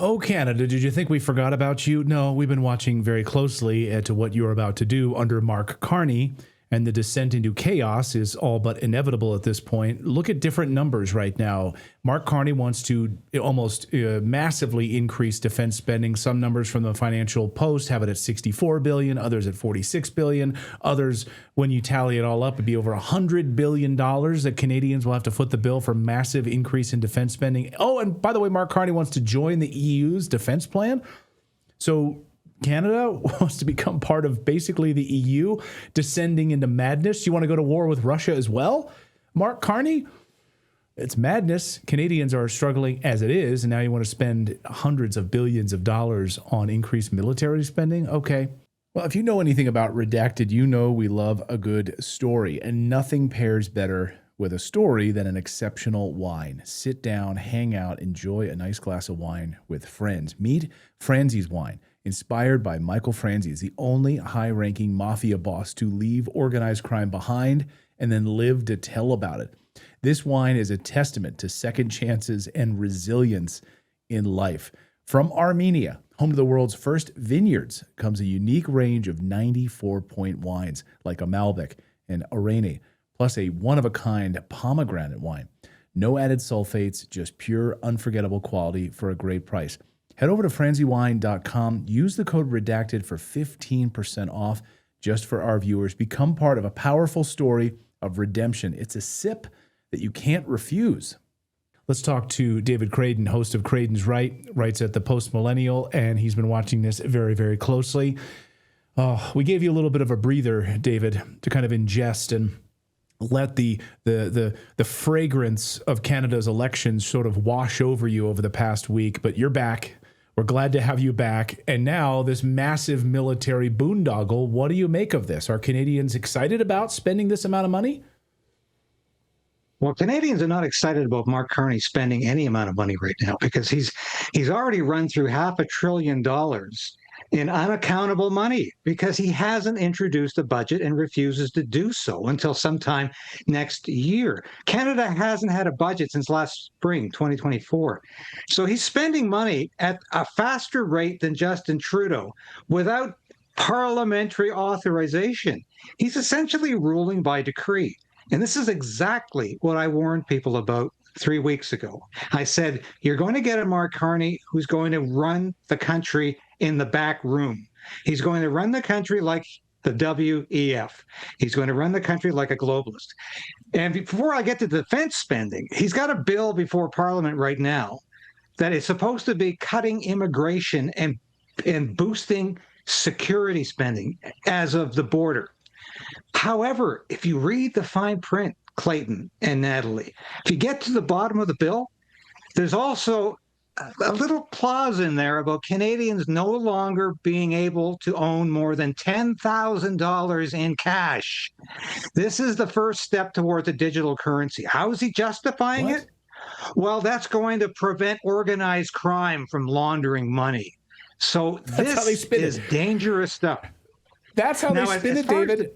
Oh, Canada, did you think we forgot about you? No, we've been watching very closely to what you're about to do under Mark Carney, and the descent into chaos is all but inevitable at this point. Look at different numbers right now. Mark Carney wants to almost massively increase defense spending. Some numbers from the Financial Post have it at $64 billion, others at $46 billion. Others, when you tally it all up, it'd be over $100 billion that Canadians will have to foot the bill for massive increase in defense spending. Oh, and by the way, Mark Carney wants to join the EU's defense plan. So Canada wants to become part of basically the EU, descending into madness. You want to go to war with Russia as well, Mark Carney? It's madness. Canadians are struggling as it is, and now you want to spend hundreds of billions of dollars on increased military spending? Okay. Well, if you know anything about Redacted, you know we love a good story, and nothing pairs better with a story than an exceptional wine. Sit down, hang out, enjoy a nice glass of wine with friends. Meet Franzese wine. Inspired by Michael Franzese, the only high-ranking mafia boss to leave organized crime behind and then live to tell about it. This wine is a testament to second chances and resilience in life. From Armenia, home to the world's first vineyards, comes a unique range of 94-point wines like a Malbec and Orane, plus a one-of-a-kind pomegranate wine. No added sulfates, just pure, unforgettable quality for a great price. Head over to franzewine.com. Use the code REDACTED for 15% off just for our viewers. Become part of a powerful story of redemption. It's a sip that you can't refuse. Let's talk to David Creighton, host of Creighton's Right, writes at the Post Millennial, and he's been watching this very, very closely. We gave you a little bit of a breather, David, to kind of ingest and let the fragrance of Canada's elections sort of wash over you over the past week, but you're back. We're glad to have you back. And now this massive military boondoggle, what do you make of this? Are Canadians excited about spending this amount of money? Well, Canadians are not excited about Mark Carney spending any amount of money right now because he's already run through $500 billion in unaccountable money because he hasn't introduced a budget and refuses to do so until sometime next year. Canada hasn't had a budget since last spring, 2024. So he's spending money at a faster rate than Justin Trudeau without parliamentary authorization. He's essentially ruling by decree. And this is exactly what I warned people about 3 weeks ago. I said, you're going to get a Mark Carney who's going to run the country in the back room. He's going to run the country like the WEF. He's going to run the country like a globalist. And before I get to defense spending, he's got a bill before Parliament right now that is supposed to be cutting immigration and boosting security spending as of the border. However, if you read the fine print, Clayton and Natali, if you get to the bottom of the bill, there's also a little clause in there about Canadians no longer being able to own more than $10,000 in cash. This is the first step towards a digital currency. How is he justifying it? Well, that's going to prevent organized crime from laundering money. So this is dangerous stuff. That's how they spin it, David.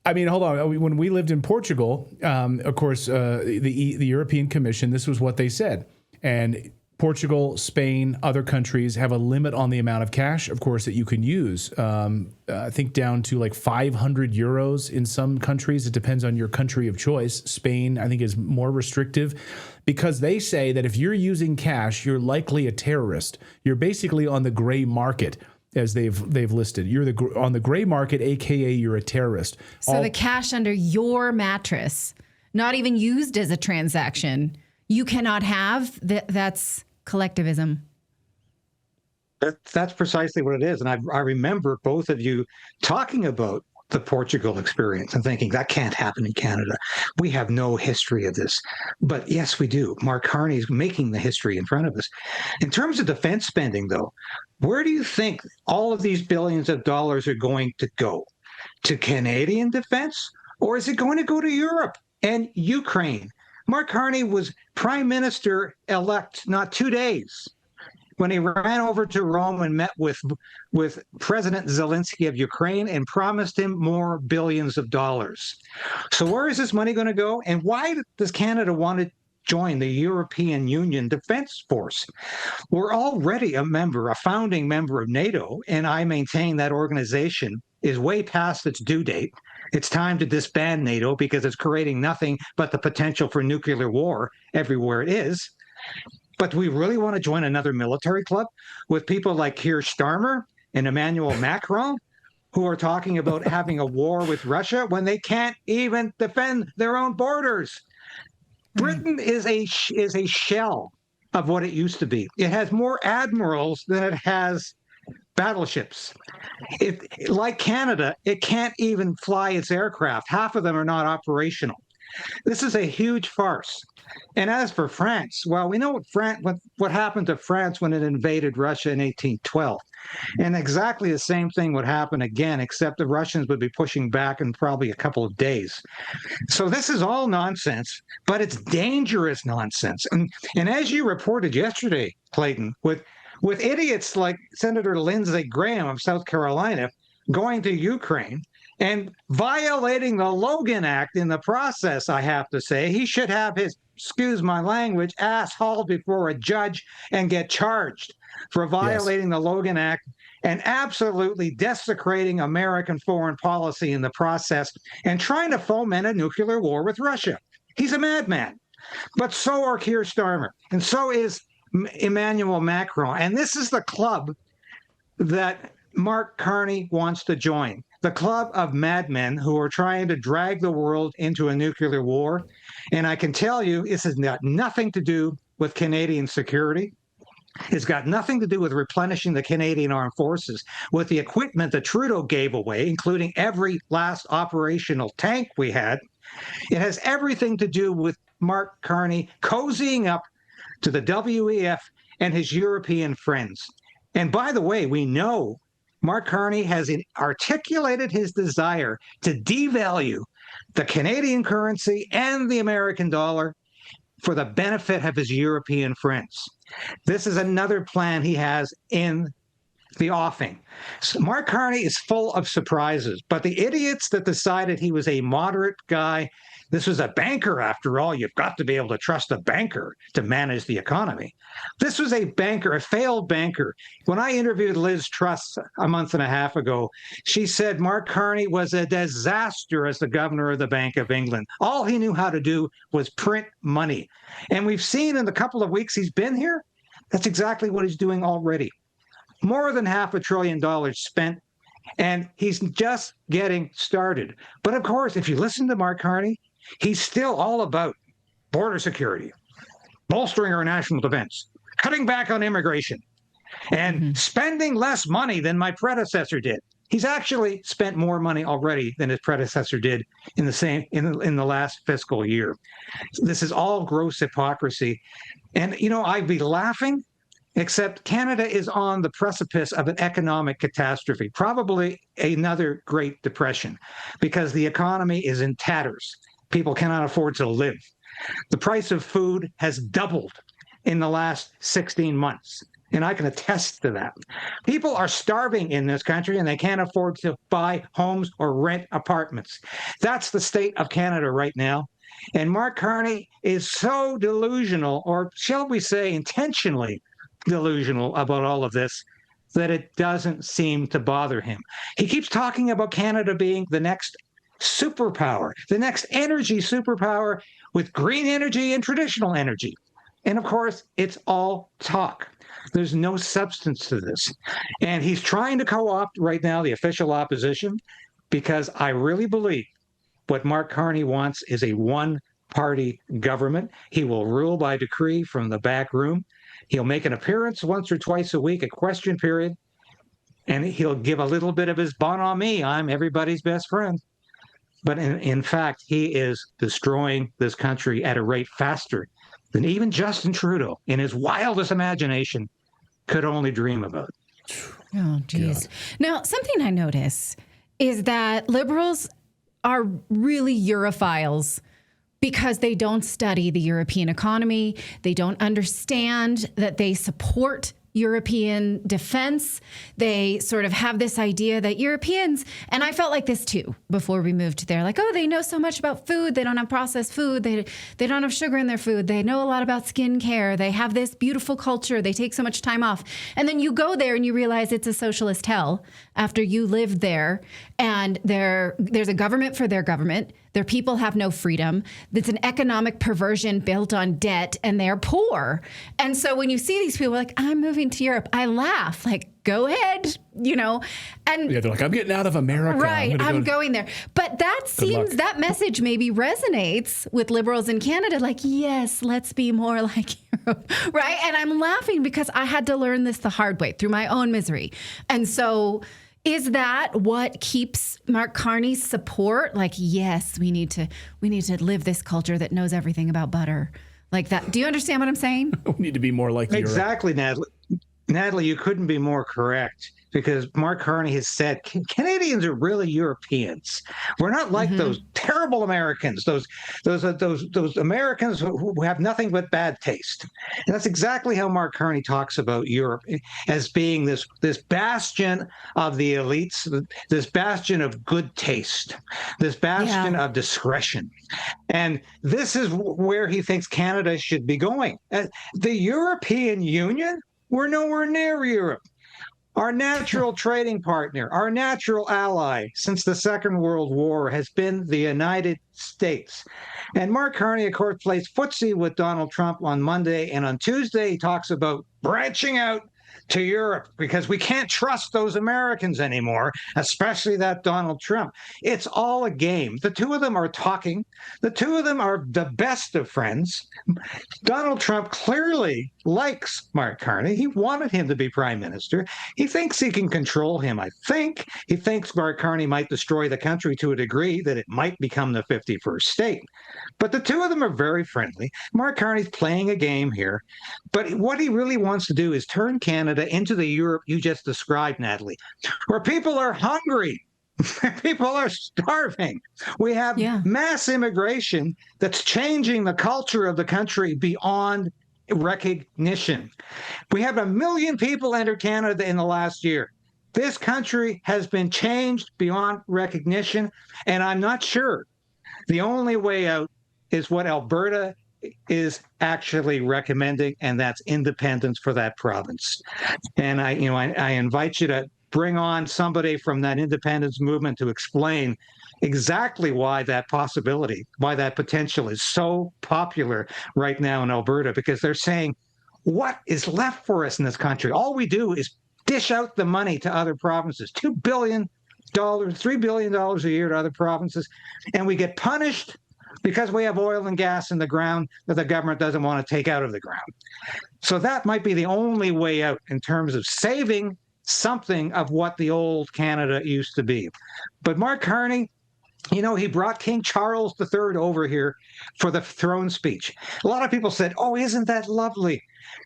I mean, hold on. When we lived in Portugal, of course, the European Commission, this was what they said. And Portugal, Spain, other countries have a limit on the amount of cash, of course, that you can use. I think down to like 500 euros in some countries. It depends on your country of choice. Spain, I think, is more restrictive because they say that if you're using cash, you're likely a terrorist. You're basically on the gray market, as they've listed. You're on the gray market, aka you're a terrorist. So the cash under your mattress, not even used as a transaction, you cannot have. That's collectivism. That's precisely what it is. And I remember both of you talking about the Portugal experience and thinking that can't happen in Canada. We have no history of this. But yes, we do. Mark Carney is making the history in front of us. In terms of defense spending, though, where do you think all of these billions of dollars are going to go? To Canadian defense? Or is it going to go to Europe and Ukraine? Mark Carney was prime minister-elect not 2 days when he ran over to Rome and met with President Zelensky of Ukraine and promised him more billions of dollars. So where is this money going to go? And why does Canada want to join the European Union Defense Force. We're already a founding member of NATO, and I maintain that organization is way past its due date. It's time to disband NATO because it's creating nothing but the potential for nuclear war everywhere it is. But do we really want to join another military club with people like Keir Starmer and Emmanuel Macron, who are talking about having a war with Russia when they can't even defend their own borders? Britain is a shell of what it used to be. It has more admirals than it has battleships. Like Canada, it can't even fly its aircraft. Half of them are not operational. This is a huge farce. And as for France, well, we know what happened to France when it invaded Russia in 1812. And exactly the same thing would happen again, except the Russians would be pushing back in probably a couple of days. So this is all nonsense, but it's dangerous nonsense. And as you reported yesterday, Clayton, with idiots like Senator Lindsey Graham of South Carolina going to Ukraine and violating the Logan Act in the process, I have to say, he should have his, excuse my language, ass hauled before a judge and get charged for violating the Logan Act and absolutely desecrating American foreign policy in the process and trying to foment a nuclear war with Russia. He's a madman. But so are Keir Starmer, and so is Emmanuel Macron. And this is the club that Mark Carney wants to join. The club of madmen who are trying to drag the world into a nuclear war. And I can tell you, this has got nothing to do with Canadian security. It's got nothing to do with replenishing the Canadian Armed Forces with the equipment that Trudeau gave away, including every last operational tank we had. It has everything to do with Mark Carney cozying up to the WEF and his European friends. And by the way, we know Mark Carney has articulated his desire to devalue the Canadian currency and the American dollar for the benefit of his European friends. This is another plan he has in the offing. So Mark Carney is full of surprises, but the idiots that decided he was a moderate guy, this was a banker after all, you've got to be able to trust a banker to manage the economy. This was a banker, a failed banker. When I interviewed Liz Truss a month and a half ago, she said Mark Carney was a disaster as the governor of the Bank of England. All he knew how to do was print money. And we've seen in the couple of weeks he's been here, that's exactly what he's doing already. More than $500 billion spent, and he's just getting started. But of course, if you listen to Mark Carney, he's still all about border security, bolstering our national defense, cutting back on immigration, and spending less money than my predecessor did. He's actually spent more money already than his predecessor did in the last fiscal year. This is all gross hypocrisy. And, I'd be laughing, except Canada is on the precipice of an economic catastrophe, probably another Great Depression, because the economy is in tatters. People cannot afford to live. The price of food has doubled in the last 16 months, and I can attest to that. People are starving in this country, and they can't afford to buy homes or rent apartments. That's the state of Canada right now. And Mark Carney is so delusional, or shall we say intentionally delusional about all of this, that it doesn't seem to bother him. He keeps talking about Canada being the next superpower, the next energy superpower with green energy and traditional energy. And of course, it's all talk. There's no substance to this. And he's trying to co-opt right now the official opposition, because I really believe what Mark Carney wants is a one-party government. He will rule by decree from the back room. He'll make an appearance once or twice a week, a question period, and he'll give a little bit of his bon on me. I'm everybody's best friend. But in fact, he is destroying this country at a rate faster than even Justin Trudeau, in his wildest imagination, could only dream about. Oh, geez. Now, something I notice is that liberals are really Europhiles because they don't study the European economy. They don't understand that they support European defense. They sort of have this idea that Europeans, and I felt like this too before we moved there, like, oh, they know so much about food. They don't have processed food. They don't have sugar in their food. They know a lot about skincare. They have this beautiful culture. They take so much time off. And then you go there and you realize it's a socialist hell after you lived there. And there's a government for their government. Their people have no freedom. It's an economic perversion built on debt, and they're poor. And so when you see these people like, I'm moving to Europe, I laugh, like, go ahead, you know. And yeah, they're like, I'm getting out of America. Right, I'm going there. But that message maybe resonates with liberals in Canada, like, yes, let's be more like Europe, right? And I'm laughing because I had to learn this the hard way through my own misery. And so is that what keeps Mark Carney's support? Like, yes, we need to live this culture that knows everything about butter. Like that. Do you understand what I'm saying? We need to be more like Europe. Exactly, Natalie, you couldn't be more correct, because Mark Carney has said Canadians are really Europeans. We're not like those terrible Americans, those Americans who have nothing but bad taste. And that's exactly how Mark Carney talks about Europe, as being this bastion of the elites, this bastion of good taste, this bastion of discretion. And this is where he thinks Canada should be going. The European Union, we're nowhere near Europe. Our natural trading partner, our natural ally since the Second World War has been the United States. And Mark Carney, of course, plays footsie with Donald Trump on Monday. And on Tuesday, he talks about branching out to Europe because we can't trust those Americans anymore, especially that Donald Trump. It's all a game. The two of them are talking. The two of them are the best of friends. Donald Trump clearly likes Mark Carney. He wanted him to be prime minister. He thinks he can control him, I think. He thinks Mark Carney might destroy the country to a degree that it might become the 51st state. But the two of them are very friendly. Mark Carney's playing a game here. But what he really wants to do is turn Canada into the Europe you just described, Natalie, where people are hungry. People are starving. We have mass immigration that's changing the culture of the country beyond recognition. We have 1 million people enter Canada in the last year. This country has been changed beyond recognition, and I'm not sure the only way out is what Alberta is actually recommending, and that's independence for that province. And I invite you to bring on somebody from that independence movement to explain exactly why that possibility, why that potential is so popular right now in Alberta, because they're saying, what is left for us in this country? All we do is dish out the money to other provinces, $2 billion, $3 billion a year to other provinces, and we get punished because we have oil and gas in the ground that the government doesn't want to take out of the ground. So that might be the only way out in terms of saving something of what the old Canada used to be. But Mark Carney, he brought King Charles III over here for the throne speech. A lot of people said, oh, isn't that lovely?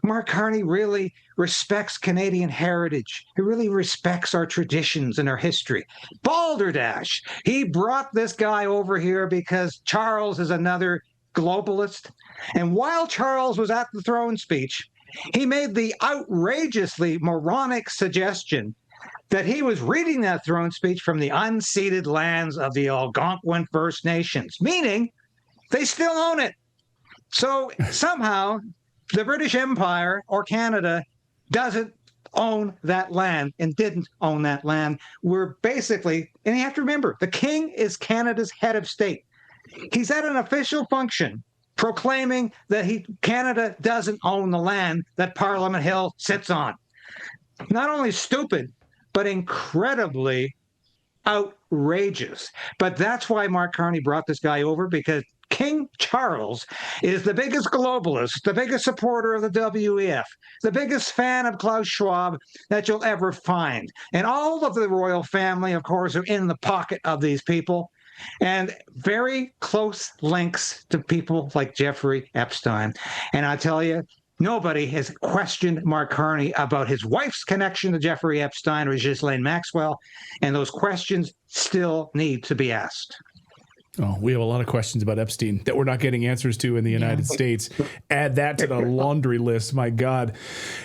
Mark Carney really respects Canadian heritage. He really respects our traditions and our history. Balderdash. He brought this guy over here because Charles is another globalist. And while Charles was at the throne speech, he made the outrageously moronic suggestion that he was reading that throne speech from the unceded lands of the Algonquin First Nations, meaning they still own it. So somehow the British Empire or Canada doesn't own that land and didn't own that land. We're basically, and you have to remember, the king is Canada's head of state. He's at an official function proclaiming that Canada doesn't own the land that Parliament Hill sits on. Not only stupid, but incredibly outrageous. But that's why Mark Carney brought this guy over, because King Charles is the biggest globalist, the biggest supporter of the WEF, the biggest fan of Klaus Schwab that you'll ever find. And all of the royal family, of course, are in the pocket of these people, and very close links to people like Jeffrey Epstein. And I tell you, nobody has questioned Mark Carney about his wife's connection to Jeffrey Epstein or Ghislaine Maxwell, and those questions still need to be asked. Oh, we have a lot of questions about Epstein that we're not getting answers to in the United States. Add that to the laundry list. My God.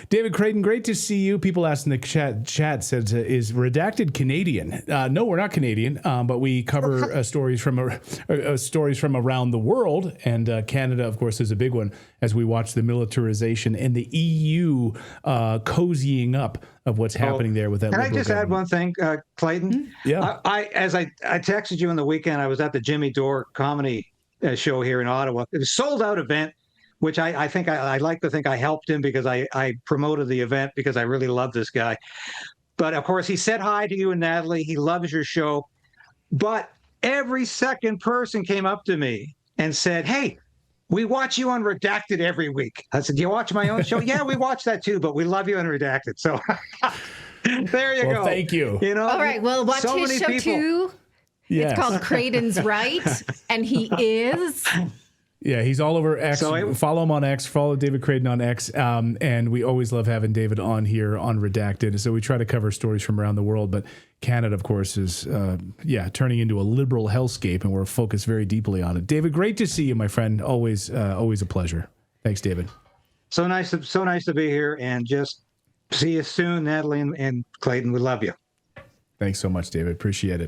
David Creighton, great to see you. People asking the chat says, is Redacted Canadian? No, we're not Canadian, but we cover stories from around the world. And Canada, of course, is a big one as we watch the militarization and the EU cozying up of what's happening there with that. Can I just add one thing, Clayton? Yeah. I texted you on the weekend. I was at the Jimmy Dore comedy show here in Ottawa. It was a sold-out event, which I think I like to think I helped him because I promoted the event because I really love this guy. But of course, he said hi to you and Natali. He loves your show. But every second person came up to me and said, "Hey, we watch you on Redacted every week." I said, "Do you watch my own show?" "Yeah, we watch that too, but we love you on Redacted." So there you go. Thank you. You know, all right. Well, watch so his show people. too. Yes. It's called Creighton's Right, and he is. Yeah, he's all over X. Follow him on X. Follow David Creighton on X. And we always love having David on here on Redacted. So we try to cover stories from around the world. But Canada, of course, is, turning into a liberal hellscape, and we're focused very deeply on it. David, great to see you, my friend. Always a pleasure. Thanks, David. So nice to be here, and just see you soon, Natali and Clayton. We love you. Thanks so much, David. Appreciate it.